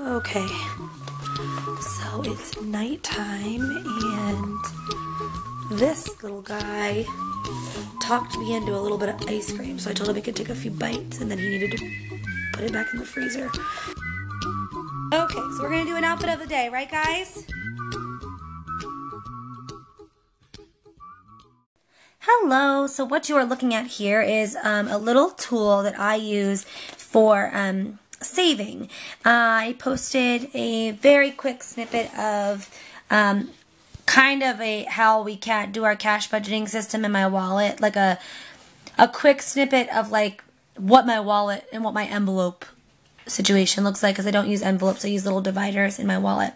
Okay, so it's nighttime and this little guy talked me into a little bit of ice cream, so I told him he could take a few bites and then he needed to put it back in the freezer. Okay, so we're gonna do an outfit of the day, right guys? Hello, so what you are looking at here is a little tool that I use for saving. I posted a very quick snippet of kind of how we do our cash budgeting system in my wallet, like a quick snippet of like what my wallet and what my envelope situation looks like, because I don't use envelopes, I use little dividers in my wallet.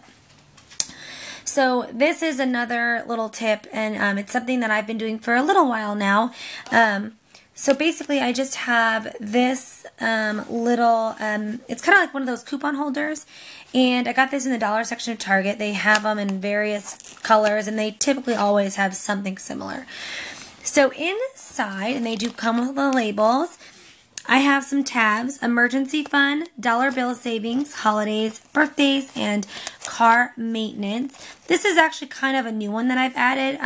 So this is another little tip, and it's something that I've been doing for a little while now. So basically I just have this little, it's kind of like one of those coupon holders, and I got this in the dollar section of Target. They have them in various colors, and they typically always have something similar. So inside, and they do come with the labels, I have some tabs: emergency fund, dollar bill savings, holidays, birthdays, and car maintenance. This is actually kind of a new one that I've added.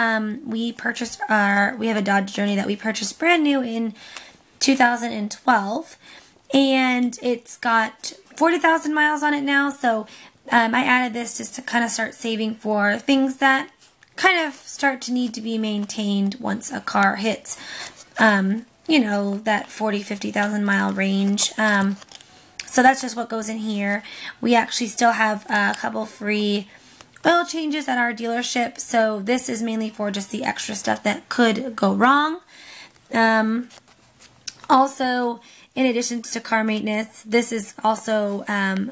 We have a Dodge Journey that we purchased brand new in 2012, and it's got 40,000 miles on it now. So I added this just to kind of start saving for things that kind of start to need to be maintained once a car hits you know, that 50,000 mile range. So that's just what goes in here. We actually still have a couple free oil changes at our dealership, so this is mainly for just the extra stuff that could go wrong. Also, in addition to car maintenance, this is also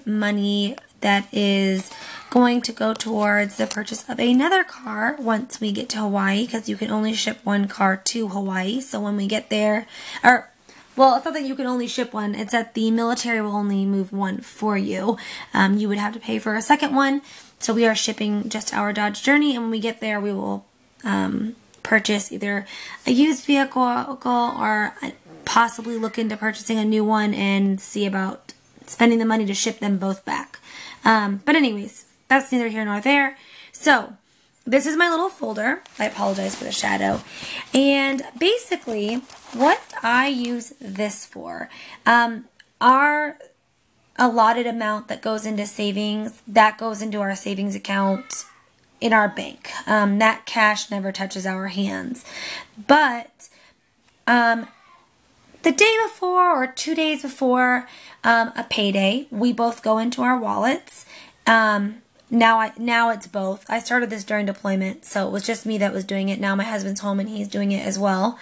money that is going to go towards the purchase of another car once we get to Hawaii, because you can only ship one car to Hawaii. So when we get there, well, it's not that you can only ship one, it's that the military will only move one for you. You would have to pay for a second one. So we are shipping just our Dodge Journey, and when we get there, we will purchase either a used vehicle or possibly look into purchasing a new one and see about spending the money to ship them both back. But anyways, that's neither here nor there. So this is my little folder. I apologize for the shadow. And basically what I use this for, our allotted amount that goes into savings, that goes into our savings account in our bank. That cash never touches our hands. But the day before or 2 days before a payday, we both go into our wallets. Now it's both. I started this during deployment, so it was just me that was doing it. Now my husband's home and he's doing it as well.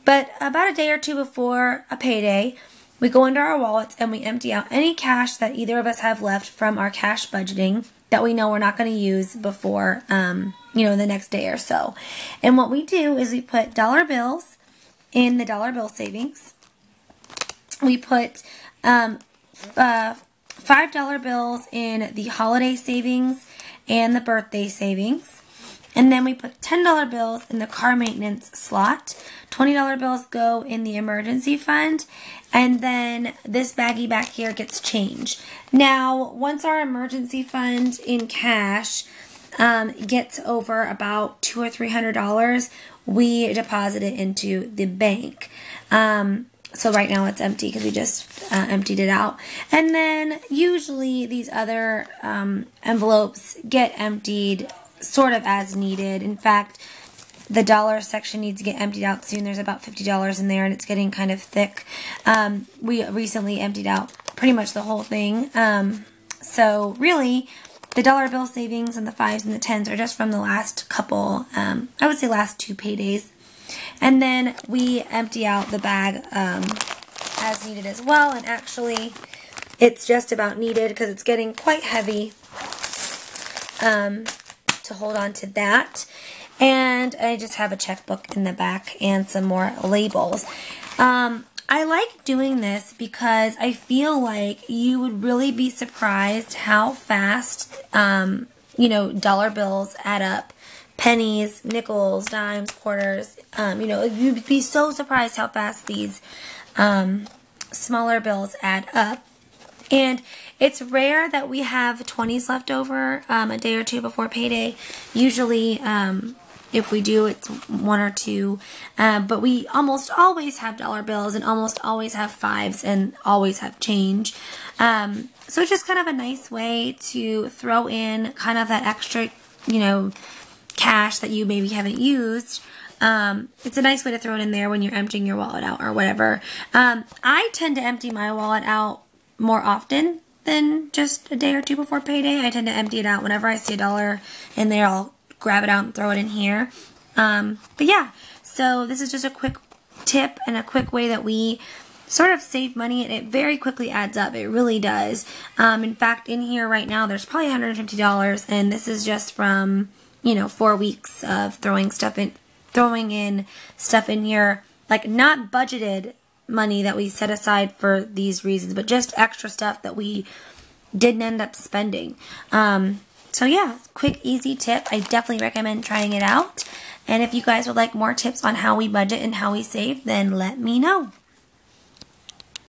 But about a day or two before a payday, we go into our wallets and we empty out any cash that either of us have left from our cash budgeting that we know we're not going to use before, you know, the next day or so. And what we do is we put dollar bills in the dollar bill savings. We put $5 bills in the holiday savings and the birthday savings. And then we put $10 bills in the car maintenance slot. $20 bills go in the emergency fund. And then this baggie back here gets changed. Now, once our emergency fund in cash gets over about $200 or $300, we deposit it into the bank. So right now it's empty because we just emptied it out. And then usually these other envelopes get emptied sort of as needed. In fact, the dollar section needs to get emptied out soon. There's about $50 in there and it's getting kind of thick. We recently emptied out pretty much the whole thing. So really, the dollar bill savings and the 5s and the 10s are just from the last couple, I would say last 2 paydays. And then we empty out the bag as needed as well. And actually, it's just about needed because it's getting quite heavy to hold on to that. And I just have a checkbook in the back and some more labels. I like doing this because I feel like you would really be surprised how fast, you know, dollar bills add up. Pennies, nickels, dimes, quarters, you know, you'd be so surprised how fast these smaller bills add up. And it's rare that we have 20s left over a day or two before payday. Usually, if we do, it's one or two. But we almost always have dollar bills and almost always have fives and always have change. So it's just kind of a nice way to throw in kind of that extra, you know, cash that you maybe haven't used. It's a nice way to throw it in there when you're emptying your wallet out or whatever. I tend to empty my wallet out more often than just a day or two before payday. I tend to empty it out whenever I see a dollar in there. I'll grab it out and throw it in here. But yeah, so this is just a quick tip and a quick way that we sort of save money, and it very quickly adds up. It really does. In fact, in here right now, there's probably $150, and this is just from, you know, 4 weeks of throwing in stuff in here, like not budgeted money that we set aside for these reasons, but just extra stuff that we didn't end up spending. So yeah, quick, easy tip. I definitely recommend trying it out. And if you guys would like more tips on how we budget and how we save, then let me know.